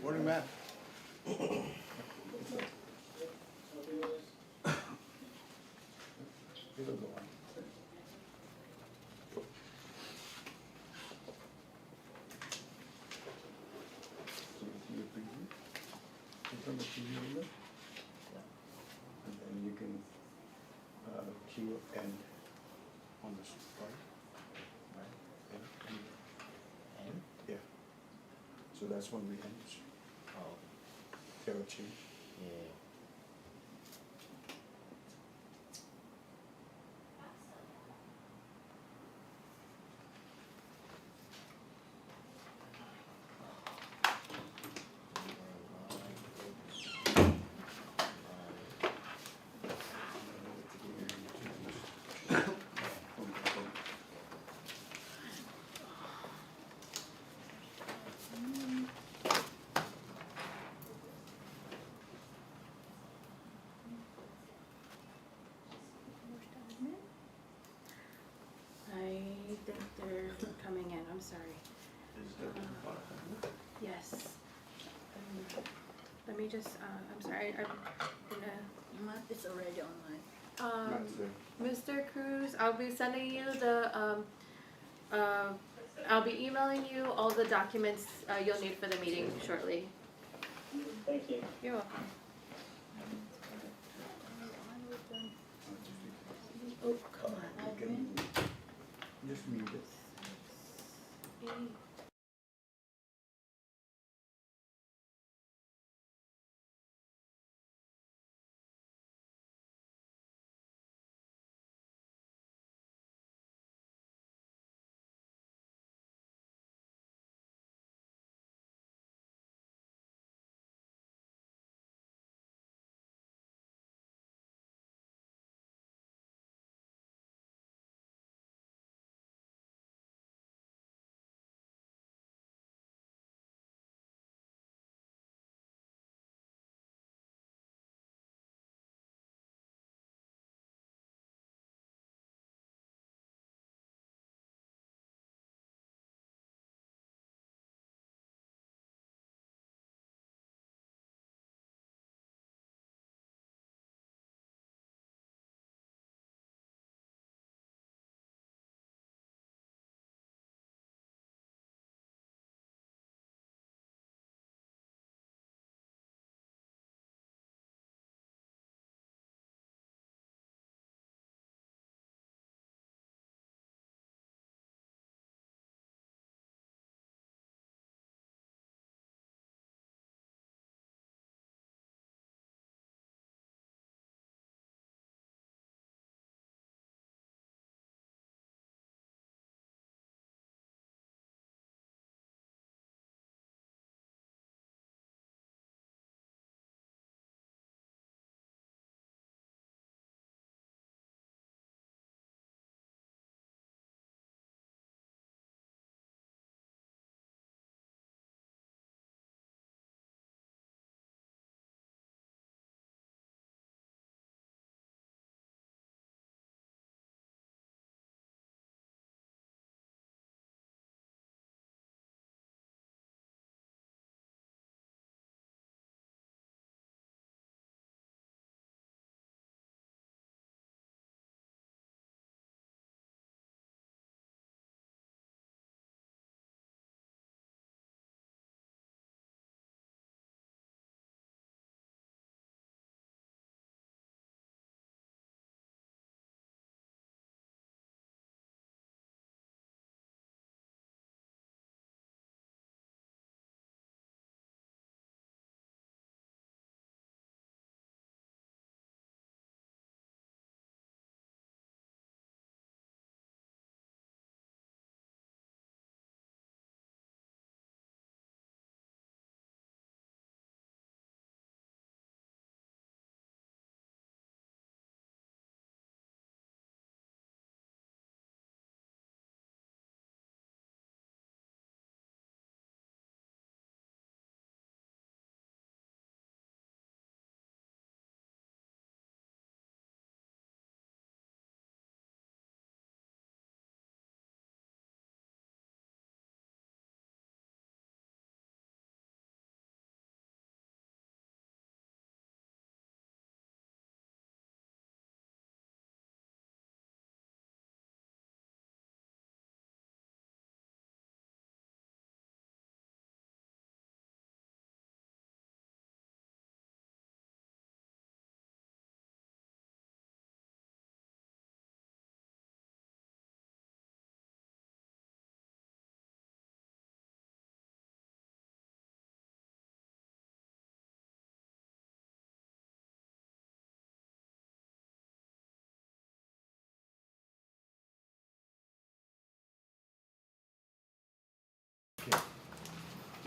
Morning, Matt. It'll go on. So you see your preview? Click on the preview window. And then you can cue end on the slide. Right? And? Yeah. So that's when we end. Oh, Tail change. yeah. I think they're coming in, I'm sorry. Is that Yes. Let me just, I'm sorry, I'm gonna, It's already online. um, That's there. Mr. Cruz, I'll be sending you the, I'll be emailing you all the documents, you'll need for the meeting shortly. Thank you. You're welcome. Oh, come on, admin. Just mute it.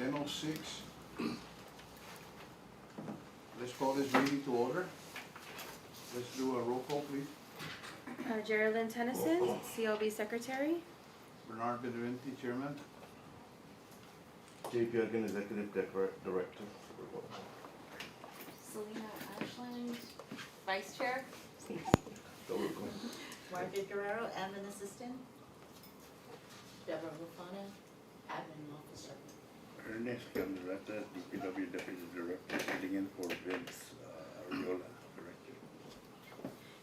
10:06. Let's call this meeting to order. Let's do a roll call, please. Geraldine Tennyson, CLB Secretary. Bernard Benavente, Chairman. JP Again, Executive Director. Selena Ashland, Vice Chair. Margaret Guerrero, Admin Assistant. Deborah Rufana, Admin Officer. Ernest Camerata, DPW Deputy Director, filling in for Vince Ariola, Director.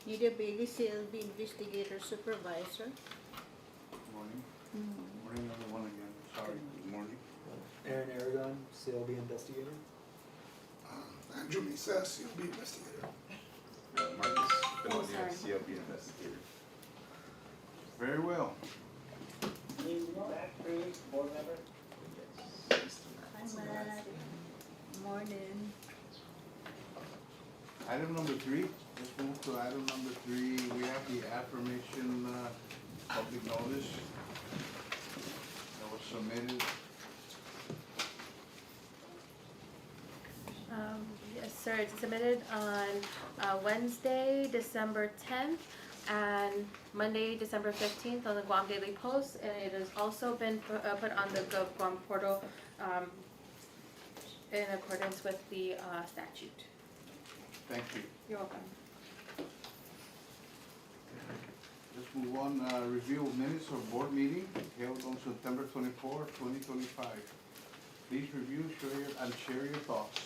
Nydia Bailey, CLB Investigator Supervisor. Good morning. Morning, everyone again. Sorry. Good morning. Aaron Aragon, CLB investigator. Andrew Mesa, CLB investigator. Marcus Oh, sorry. CLB Investigator. Very well. Is Matt Cruz, board member? Hi, Matt. Morning. Item number 3, let's move to item number 3. We have the affirmation public notice that was submitted. Yes, sir, it's submitted on Wednesday, December 10th, and Monday, December 15th on the Guam Daily Post, and it has also been put on the Guam portal in accordance with the statute. Thank you. You're welcome. Let's move on, review of minutes of board meeting held on September 24, 2025. Please review, share your thoughts.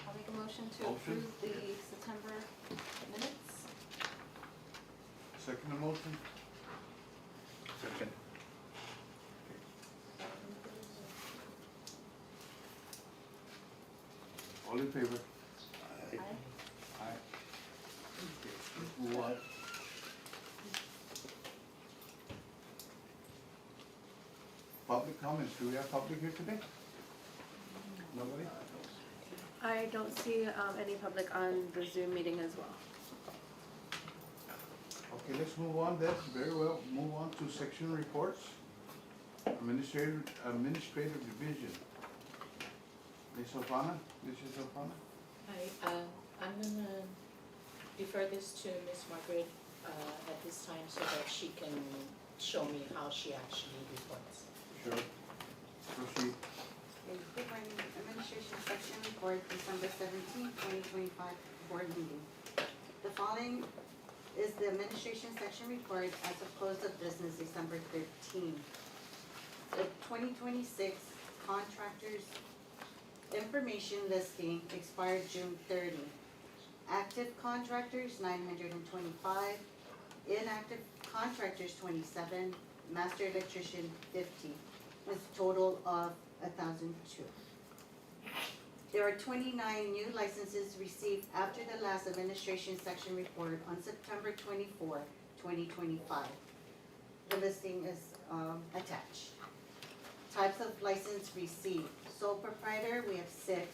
I'll make a motion to Motion. approve the September minutes. Second motion? Second. All in favor? Aye. Aye. Okay, let's move on. Public comments, do we have public here today? Nobody? I don't see any public on the Zoom meeting as well. Okay, let's move on then, very well, move on to section reports. Administrative division. Ms. Alfana, Mrs. Alfana? Hi, I'm gonna defer this to Ms. Margaret, at this time so that she can show me how she actually reports. Sure. Proceed. Good morning, Administration Section Report, December 17, 2025, Board Meeting. The following is the Administration Section Report as of close of business, December 13. The 2026 Contractors Information Listing expired June 30. Active contractors, 925. Inactive contractors, 27. Master electrician, 50. With total of 1,002. There are 29 new licenses received after the last administration section report on September 24, 2025. The listing is attached. Types of license received. Sole proprietor, we have 6.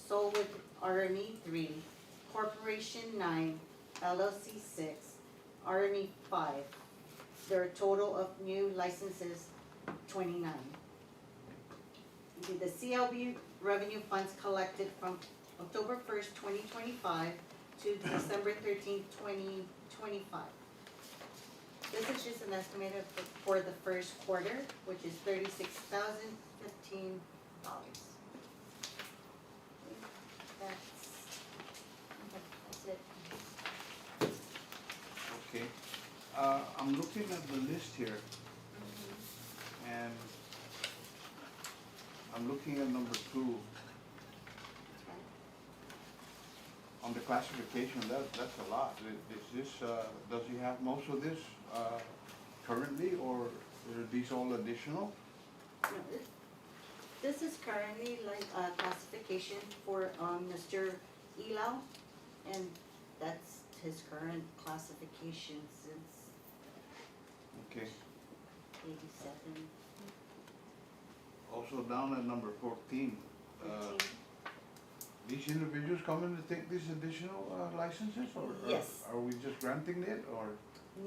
Sole with RME, 3. Corporation, 9. LLC, 6. RME, 5. There are a total of new licenses, 29. The CLB revenue funds collected from October 1st, 2025 to December 13th, 2025. This is just an estimated for the first quarter, which is $36,015. That's it. Okay. I'm looking at the list here, and I'm looking at number 2. On the classification, that's a lot. Is this, does he have most of this currently, or are these all additional? No, this is currently like a classification for Mr. Elau, and that's his current classification since Okay. 87. Also down at number 14, 15. these individuals come in to take these additional licenses, or Yes. are we just granting it, or?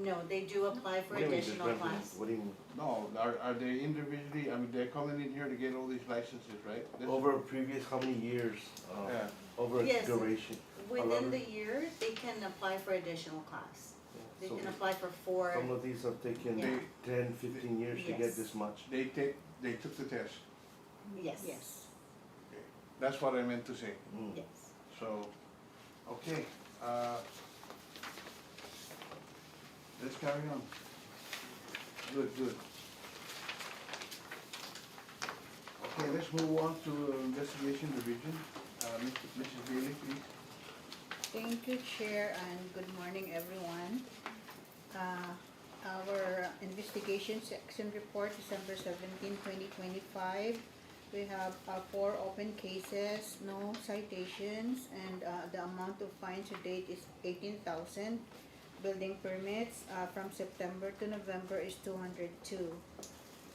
No, they do apply for What do you mean, just additional renting? class. What do you mean? No, are they individually, I mean, they're coming in here to get all these licenses, right? This is- Over a previous, how many years? Yeah, Over a Yes. duration? Within the year, they can apply for additional class. They So can apply for 4. some of these have taken Yeah. 10, 15 years to Yes. get this much. they took the test. Yes. Yes. That's what I meant to say. Mm. Yes. So, okay, let's carry on. Good. Okay, let's move on to investigation division. Mrs. Bailey, please. Thank you, Chair, and good morning, everyone. Our investigation section report, December 17, 2025. We have 4 open cases, no citations, and the amount of fines to date is 18,000. Building permits from September to November is 202.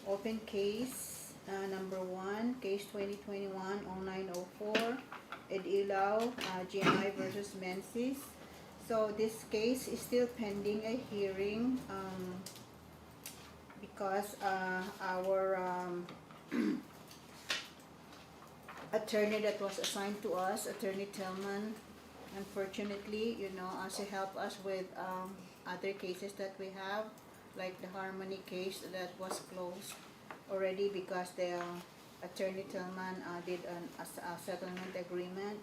Open case number 1, case 2021-0904, Ed Ilaw, GMI versus Menzies. So this case is still pending a hearing because our attorney that was assigned to us, Attorney Tillman, unfortunately, she helped us with other cases that we have, like the Harmony case that was closed already because the Attorney Tillman did a settlement agreement.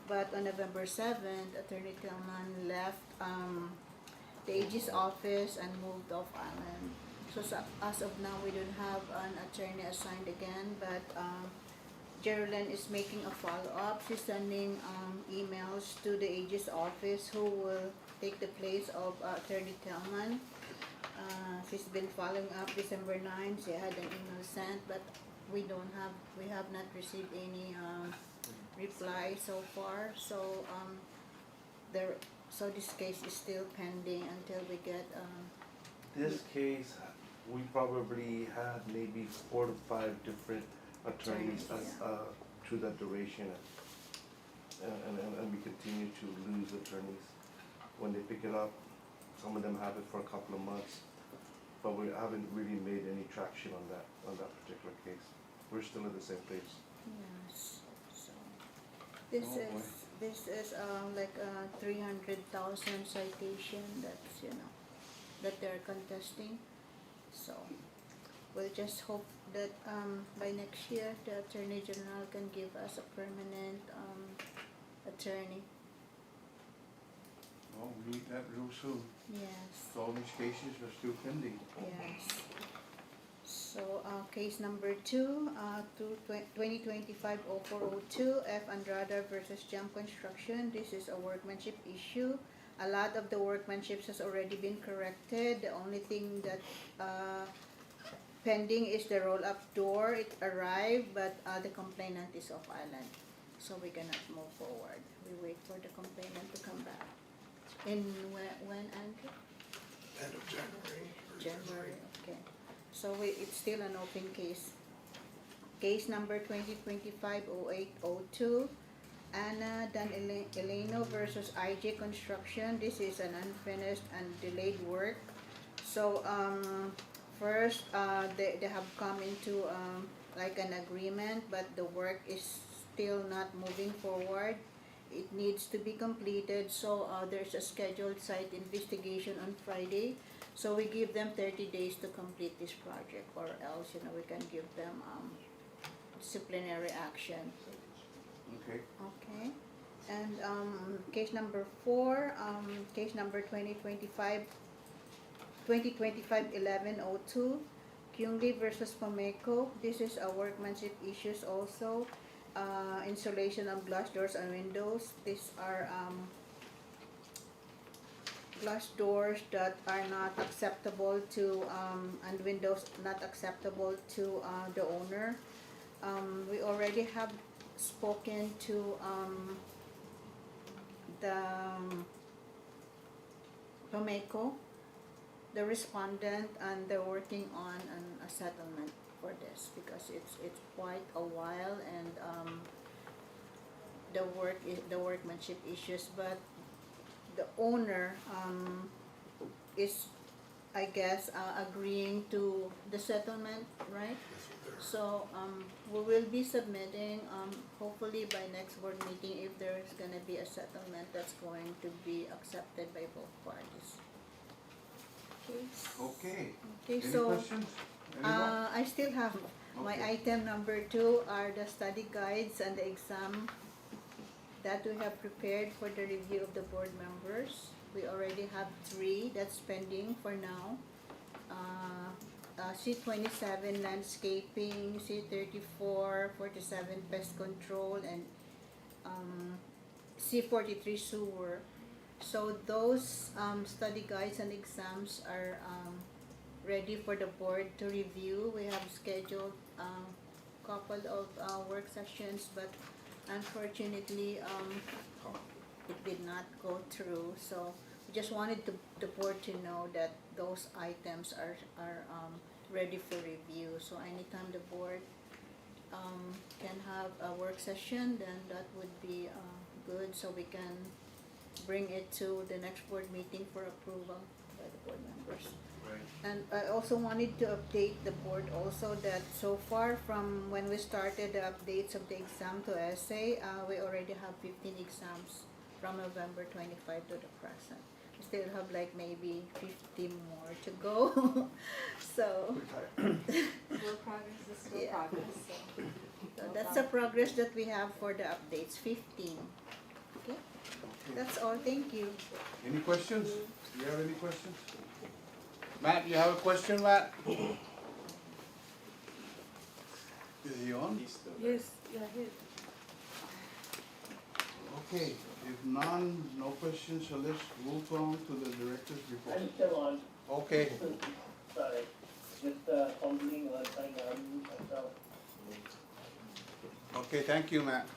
But on November 7th, Attorney Tillman left the AG's office and moved off island. So as of now, we don't have an attorney assigned again, but Geraldine is making a follow-up. She's sending emails to the AG's office who will take the place of Attorney Tillman. She's been following up December 9. She had an email sent, but we have not received any reply so far. So this case is still pending until we get This case, we probably had maybe 4 to 5 different attorneys through that duration, and we continue to lose attorneys when they pick it up. Some of them have it for a couple of months, but we haven't really made any traction on that particular case. We're still at the same place. yes. So this Oh, boy. is like a 300,000 citation that's that they're contesting. So we'll just hope that by next year the Attorney General can give us a permanent attorney. Well, we need that real soon. Yes. So all these cases are still pending. Yes. So case number 2, 2025-0402, F. Andrada versus Jump Construction. This is a workmanship issue. A lot of the workmanship has already been corrected. The only thing that pending is the roll-up door. It arrived, but the complainant is off island, so we cannot move forward. We wait for the complainant to come back. And when Andrew? End of January. or January, okay. So it's still an open case. Case number 2025-0802, Anna Dan Eleno versus IJ Construction. This is an unfinished and delayed work. So first, they have come into like an agreement, but the work is still not moving forward. It needs to be completed, so there's a scheduled site investigation on Friday. So we give them 30 days to complete this project, or else, you know, we can give them disciplinary action. Okay. Okay, and case number 4, case number 2025-1102, Kyungli versus Pameco. This is a workmanship issues also. Installation of glass doors and windows. These are glass doors that are not acceptable to, and windows not acceptable to the owner. We already have spoken to the Pameco, the respondent, and they're working on a settlement for this because it's quite a while, and the workmanship issues, but the owner is, I guess, agreeing to the settlement, right? So we will be submitting, hopefully by next board meeting, if there is gonna be a settlement that's going to be accepted by both parties. Okay. Okay, Any so questions? Anyone? I still have my Okay. item number 2 are the study guides and the exam that we have prepared for the review of the board members. We already have 3 that's pending for now. C27 landscaping, C34, 47 pest control, and C43 sewer. So those study guides and exams are ready for the board to review. We have scheduled couple of work sessions, but unfortunately it did not go through. So we just wanted the board to know that those items are ready for review. So anytime the board can have a work session, then that would be good, so we can bring it to the next board meeting for approval by the board members. Right. And I also wanted to update the board also that so far from when we started the updates of the exam to essay, we already have 15 exams from November 25 to the present. We still have like maybe 50 more to go. So, Slow progress is slow Yeah. progress, so. so that's the progress that we have for the updates, 15. Okay, that's all, thank you. Any questions? Do you have any questions? Matt, you have a question, Matt? Is he on? Yes, yeah, here. Okay, if none, no questions, so let's move on to the director's report. I'm still on, Okay, sorry, just fumbling or trying to unmute myself. okay, thank you, Matt.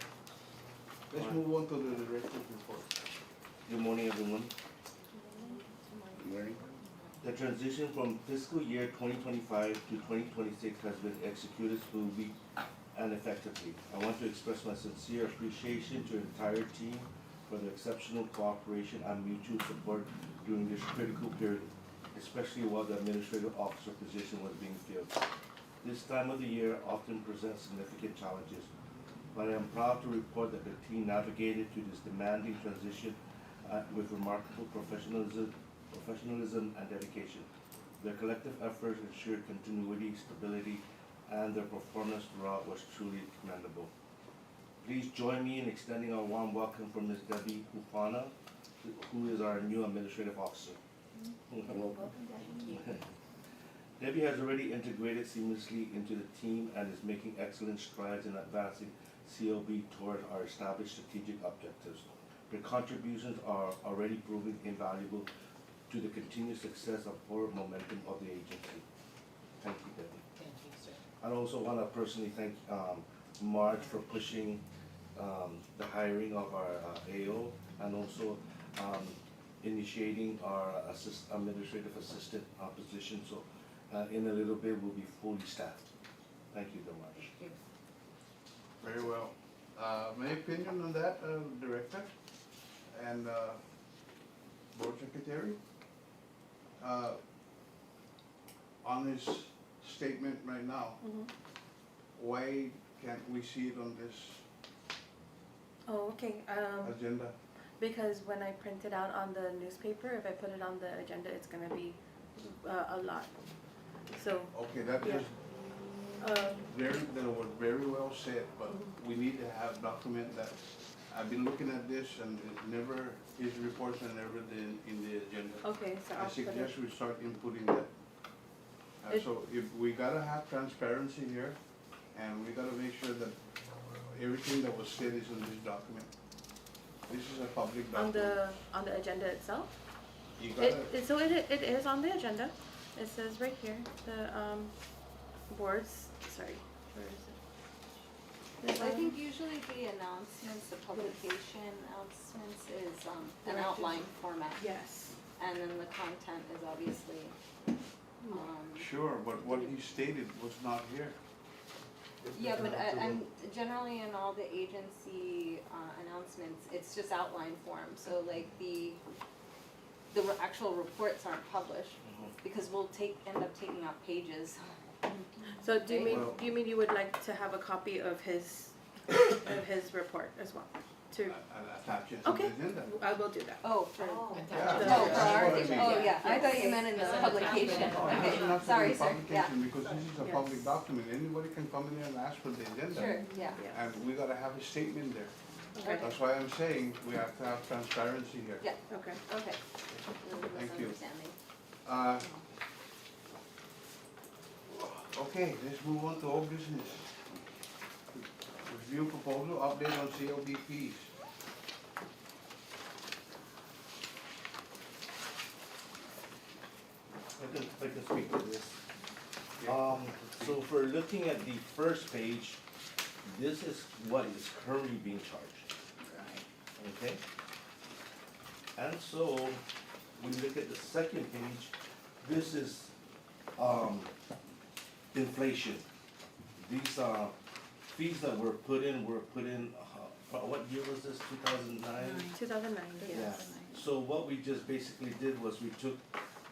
Let's move on to the director's report. Good morning, everyone. Good morning. The transition from fiscal year 2025 to 2026 has been executed smoothly and effectively. I want to express my sincere appreciation to the entire team for their exceptional cooperation and mutual support during this critical period, especially while the administrative officer position was being filled. This time of the year often presents significant challenges, but I am proud to report that the team navigated through this demanding transition with remarkable professionalism and dedication. Their collective efforts ensured continuity, stability, and their performance throughout was truly commendable. Please join me in extending a warm welcome for Ms. Debbie Hufana, who is our new administrative officer. Debbie has already integrated seamlessly into the team and is making excellent strides in advancing CLB toward our established strategic objectives. Her contributions are already proving invaluable to the continued success and forward momentum of the agency. Thank you, Debbie. Thank you, sir. I also want to personally thank Marge for pushing the hiring of our AO and also initiating our administrative assistant position. So in a little bit, we'll be fully staffed. Thank you, Marge. Very well. My opinion on that, Director and Board Secretary? On his statement right now, why can't we see it on this Oh, okay, agenda? because when I print it out on the newspaper, if I put it on the agenda, it's gonna be a lot. So, Okay, that Yeah. is um, that was very well said, but we need to have document that, I've been looking at this and it never, his reports are never in the agenda. okay, so I I'll put it. suggest we start inputting that. It- So if, we gotta have transparency here, and we gotta make sure that everything that was said is in this document. This is a public On document. the agenda itself? You gotta, So it is on the agenda. It says right here, the, boards, sorry, where is it? There's, I think usually the announcements, the publication announcements is an outline format. Yes. And then the content is obviously, sure, but what he stated was not here. yeah, but I'm generally in all the agency announcements, it's just outline form. So like the actual reports aren't published because we'll end up taking out pages. So do you Well- mean you would like to have a copy of his report as well? To, Attach it to the okay, agenda. I will do that. Oh, for, Oh. Yeah, oh, for that's our, what I mean. oh, yeah, I thought you meant in the Yes. publication. No, it Okay, doesn't have to sorry, be sir, yeah, publication, because this is a Yes. public document, anybody can come in there and ask for the agenda. sure, yeah, Yes. And we gotta have a statement there. Okay, That's why I'm saying we have to have transparency here. yeah, okay. okay. Thank you. Misunderstanding. Uh, Okay, let's move on to old business. Review proposal, update on CLBPs. I can speak to this. Yeah. So if we're looking at the first page, this is what is currently being charged, okay? And so, we look at the second page, this is, inflation. These, fees that were put in, what year was this, 2009? 2009, Yeah, yes. so what we just basically did was we took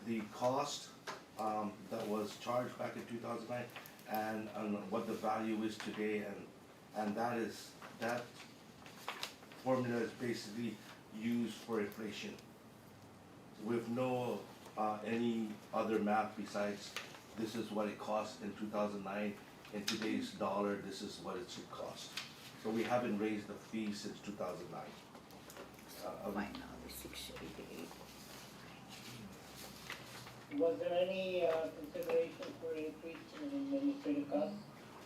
the cost, that was charged back in 2009 and what the value is today, and that formula is basically used for inflation with no, any other math besides this is what it cost in 2009, in today's dollar, this is what it should cost. So we haven't raised the fee since 2009. Right now, the 688. Was there any consideration for increase in administrative costs?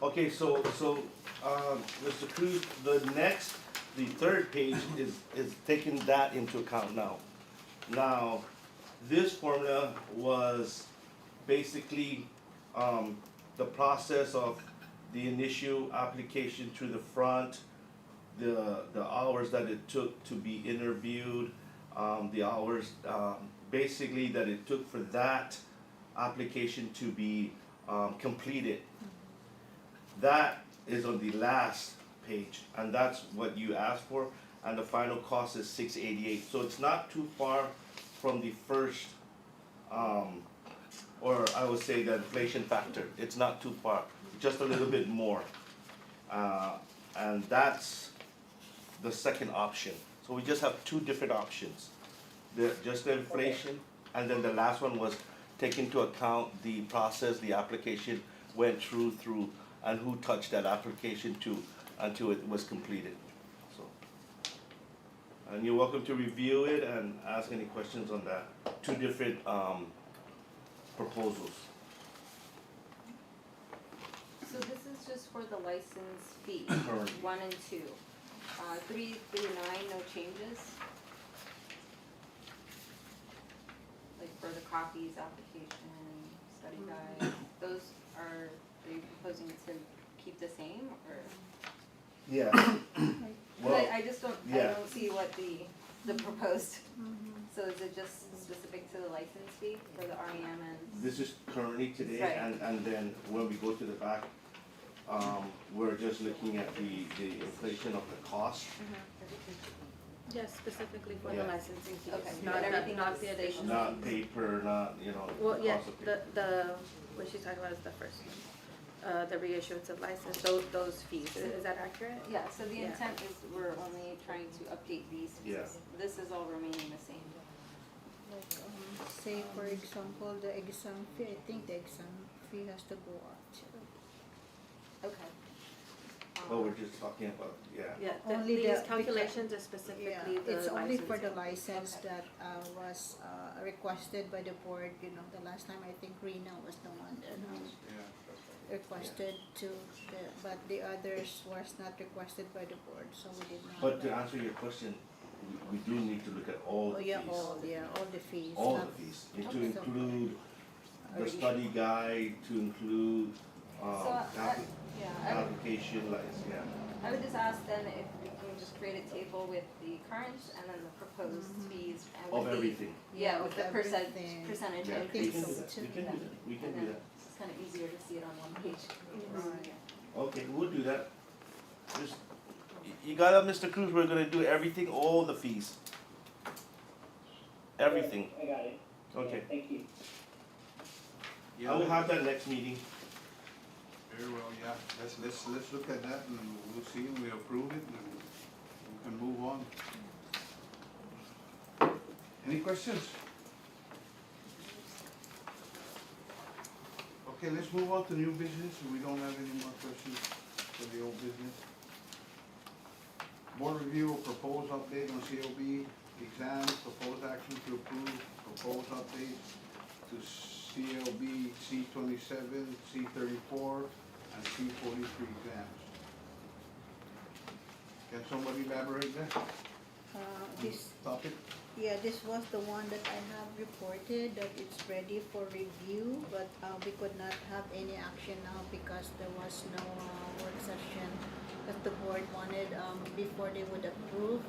Okay, so, Mr. Cruz, the third page is taking that into account now. Now, this formula was basically, the process of the initial application to the front, the hours that it took to be interviewed, the hours, basically that it took for that application to be, completed. That is on the last page, and that's what you asked for, and the final cost is $688. So it's not too far from the first, or I would say the inflation factor. It's not too far, just a little bit more. And that's the second option. So we just have two different options. Just the inflation, and then the last one was take into account the process the application went through, and who touched that application until it was completed. So, and you're welcome to review it and ask any questions on that. Two different proposals. So this is just for the license fee, Currently. 1 and 2. 3 through 9, no changes. Like for the copies, application, study guide, those are you proposing to keep the same or? Yeah. 'Cause I just don't, I yeah. don't see what the proposed, so is it just specific to the license fee for the REM and? This is currently today, Right. and then when we go to the back, we're just looking at the inflation of the cost. Yes, specifically for the Yeah. licensing fees, Okay, not but the, everything not else the stays additional. Not paper, not, you know, Well, the yeah, cost of paper. what she's talking about is the first one, the reissuance of license, those fees, is that accurate? Yeah, so the Yeah. intent is we're only trying to update these fees. Yeah. This is all remaining the same. Like, say for example, the exam fee, I think the exam fee has to go up too. Okay. Oh, we're just talking about, yeah. Yeah, Only these the- calculations are Yeah, specifically the it's only for the licensing. license Okay. that was requested by the board, you know, the last time I think Rena was the one that Yeah. requested to, but the others was not requested by the board, so we did not. But to answer your question, we do need to look at all Oh, the yeah, fees. all the fees. All not- the fees, and to Okay. include the Already. study guide, to include, So, yeah, application, like, yeah. I would just ask then if we can just create a table with the current and then the proposed fees and with Of the. everything. Yeah, with Of the everything. percentage Yeah, we increase. can do so that, too. we can do that, we can And do then that. it's just kind of easier to see it on one page. Right. Okay, we'll do that. Just, you got it, Mr. Cruz, we're gonna do everything, all the fees. Everything, I got it. okay. Thank you. Yeah, I will have that next meeting. very well, yeah, let's look at that and we'll see, and we approve it and we can move on. Any questions? Okay, let's move on to new business, we don't have any more questions for the old business. Board review of proposed update on COB exams, proposed action to approve proposed updates to CLB C27, C34, and C43 exams. Can somebody elaborate that This, topic? yeah, this was the one that I have reported that it's ready for review, but we could not have any action now because there was no work session. But the board wanted, before they would approve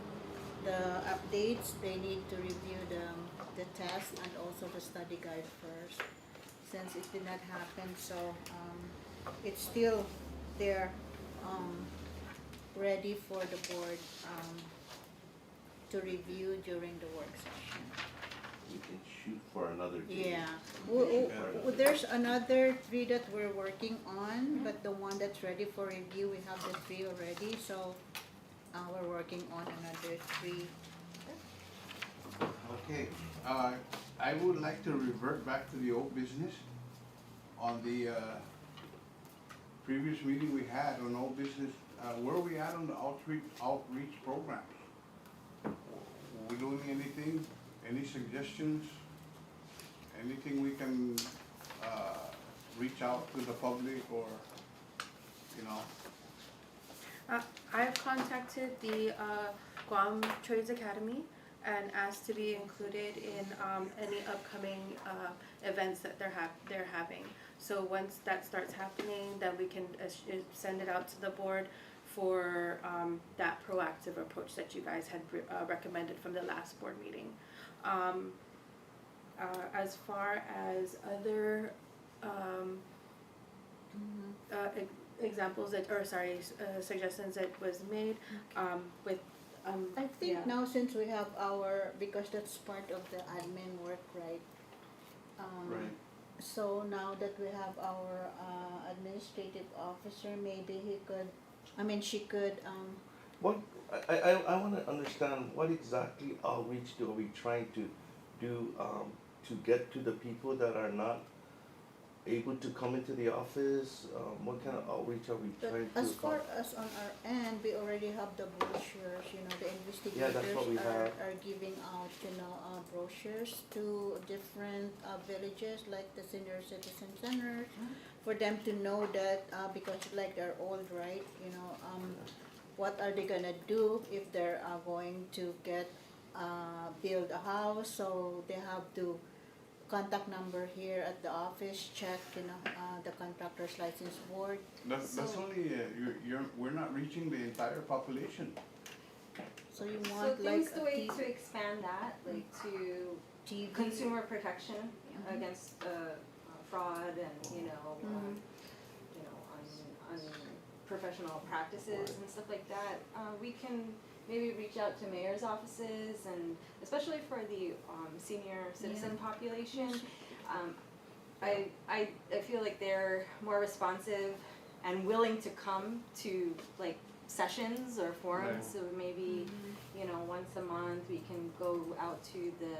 the updates, they need to review the test and also the study guide first. Since it did not happen, so it's still there, ready for the board to review during the work session. We can shoot for another day. Yeah, there's another 3 that we're working on, but the one that's ready for review, we have the 3 already, so we're working on another 3. Okay, I would like to revert back to the old business. On the previous meeting we had on old business, where are we at on the outreach programs? Are we doing anything? Any suggestions? Anything we can reach out to the public or, you know? I've contacted the Guam Trades Academy and asked to be included in any upcoming events that they're having. So once that starts happening, then we can send it out to the board for that proactive approach that you guys had recommended from the last board meeting. As far as other examples that, or sorry, suggestions that was made with I think yeah. now since we have our, because that's part of the admin work, right? Right. So now that we have our administrative officer, maybe she could, What, I wanna understand, what exactly outreach are we trying to do, to get to the people that are not able to come into the office? What kind of outreach are we but trying to? as far as on our end, we already have the brochures, you know, the Yeah, that's what we investigators have. are giving out, you know, brochures to different villages, like the senior citizen centers, for them to know that, because like they're old, right, you know, what are they gonna do if they're going to build a house, so they have to contact number here at the office, check, you know, the contractor's license board. That's only, we're not reaching the entire population. So you So want like things the a way to expand that, like to TV. consumer protection against fraud and, you know, unprofessional practices and stuff like that. We can maybe reach out to mayor's offices and especially for the senior citizen population. I feel like they're more responsive and willing to come to like sessions or forums, Right. so maybe, you know, once a month we can go out to the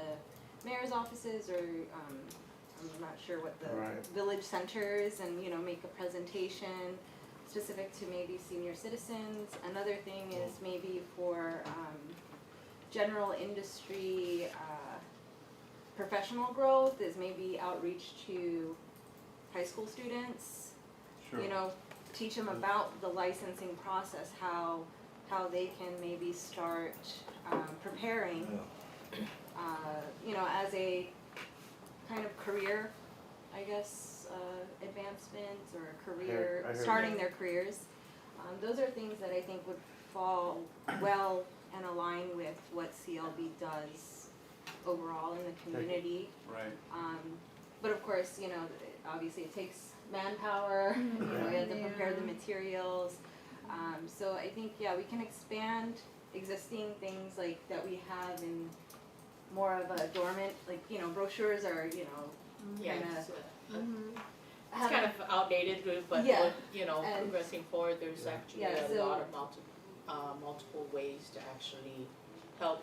mayor's offices or, I'm not sure what the Right. village centers and, you know, make a presentation specific to maybe senior citizens. Another thing is maybe for, general industry, professional growth is maybe outreach to high school students. Sure. You know, teach them about the licensing process, how they can maybe start, preparing, you know, as a kind of career, I guess, advancement or career, I heard starting that. their careers. Those are things that I think would fall well and align with what CLB does overall in the community. Right. But of course, you know, obviously it takes manpower, you know, we have to prepare the materials. So I think, yeah, we can expand existing things like that we have in more of a dormant, like, you know, brochures are, you know, Yeah, kinda, it's kind of outdated, but Yeah, with, you know, and- progressing forward, there's actually Yeah, a so- lot of multiple ways to actually help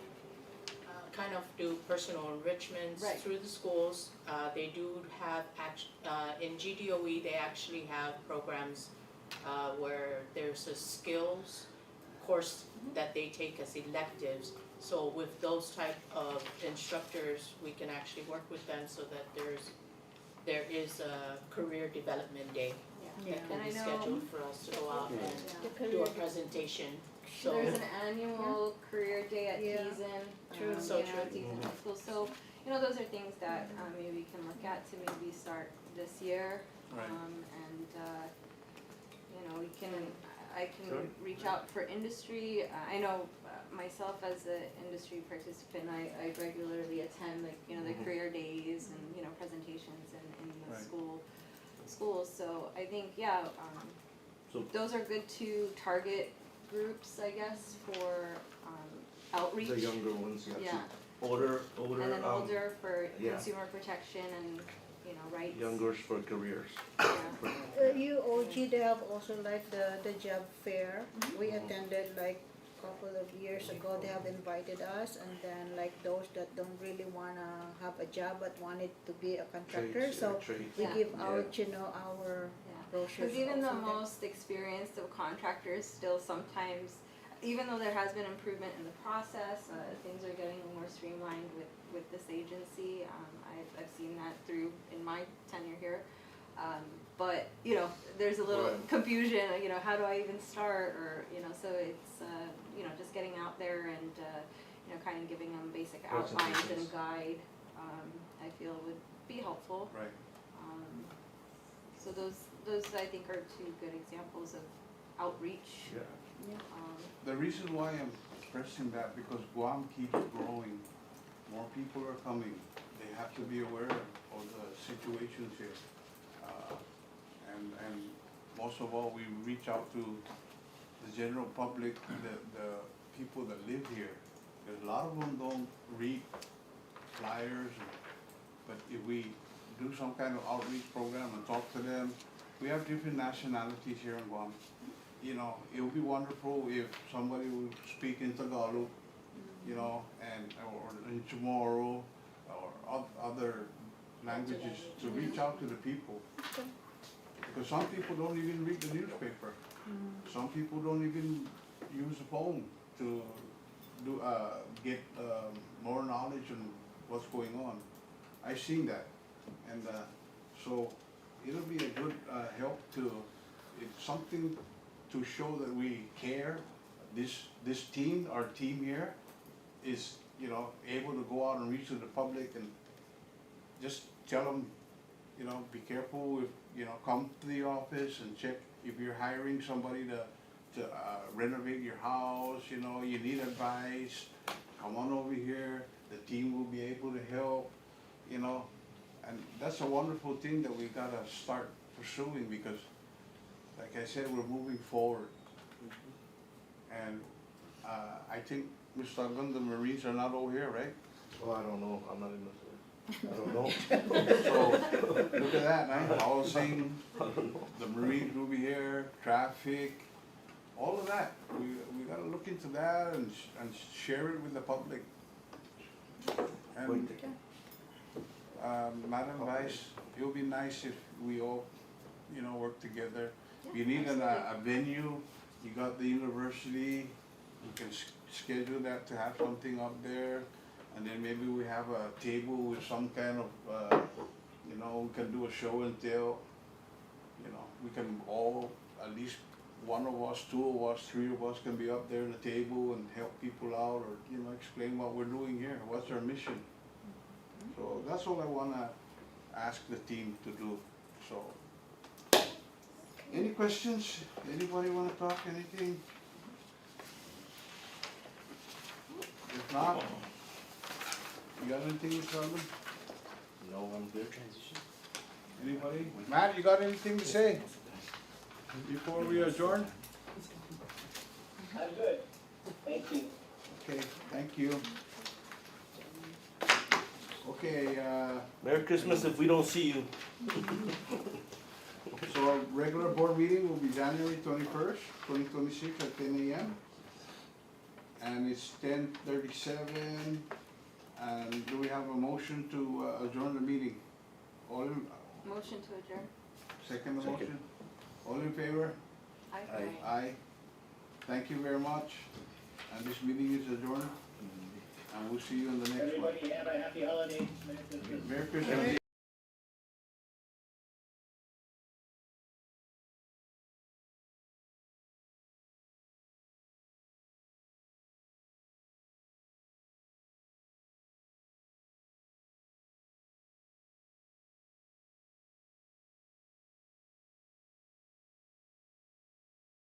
kind of do personal enrichments Right. through the schools. They do have in GDOE, they actually have programs where there's a skills course that they take as electives. So with those type of instructors, we can actually work with them so that there is a career development day yeah. that can And I be know scheduled for us to go out and Yeah. do a presentation. So There's an annual career day at Yeah. Teason, True. So you know, true. Teason High School. So, you know, those are things that maybe we can look at to maybe start this year. Right. And, you know, I can Sure. reach out for industry. I know myself as an industry participant, I regularly attend, like, you know, the career days and, you know, presentations in the Right. schools. So I think, yeah, So- those are good to target groups, I guess, for outreach. The younger ones, yeah. Yeah. Older, And then older for yeah. consumer protection and, you know, rights. Youngers for careers. Yeah. UOG, they have also like the job fair. We attended like couple of years ago. They have invited us, and then like those that don't really wanna have a job but wanted to be a contractor, Trades, so trades. we Yeah. give out, you know, our Yeah. brochures. Because even the also there. most experienced of contractors still sometimes, even though there has been improvement in the process, things are getting more streamlined with this agency. I've seen that through in my tenure here. But, you know, there's a little Right. confusion, you know, how do I even start, or, you know, so it's, you know, just getting out there and, you know, kind of giving them basic outlines and Presentations. guide, I feel would be helpful. Right. So those I think are two good examples of outreach. Yeah. Um, The reason why I'm stressing that, because Guam keeps growing, more people are coming, they have to be aware of the situations here. And most of all, we reach out to the general public, the people that live here. Because a lot of them don't read flyers, but if we do some kind of outreach program and talk to them, we have different nationalities here in Guam. You know, it would be wonderful if somebody would speak in Tagalog, you know, or in Chamorro, or other languages to reach out to the people. Because some people don't even read the newspaper. Some people don't even use the phone to get more knowledge on what's going on. I've seen that, and so it'll be a good help to, it's something to show that we care. This team, our team here, is, you know, able to go out and reach to the public and just tell them, you know, be careful if, you know, come to the office and check if you're hiring somebody to renovate your house, you know, you need advice, come on over here, the team will be able to help, you know. And that's a wonderful thing that we gotta start pursuing, because like I said, we're moving forward. And I think, Mr. Agam, the Marines are not over here, right? Oh, I don't know, I'm not in the, I don't know. So, look at that, man, housing, the Marines will be here, traffic, all of that. We gotta look into that and share it with the public. And Madam Vice, it would be nice if we all, work together. Yeah, You need absolutely. a venue, you got the university, you can schedule that to have something up there. And then maybe we have a table with some kind of, we can do a show and tell. We can all, at least one of us, two of us, three of us can be up there at the table and help people out or, explain what we're doing here, what's our mission. So that's all I wanna ask the team to do, so. Any questions? Anybody wanna talk, anything? If not, you got anything, Mr. Alvin? No, I'm good. Transition. Anybody? Matt, you got anything to say before we adjourn? I'm good, thank you. Okay, thank you. Okay, Merry Christmas if we don't see you. so our regular board meeting will be January 21st, 2026 at 10 a.m. And it's 10:37. And do we have a motion to adjourn the meeting? All in, Motion to adjourn. second Second. motion? All in favor? Aye. Aye. Thank you very much. And this meeting is adjourned. And we'll see you in the next one. Everybody have a happy holiday, Merry Christmas. Merry Christmas.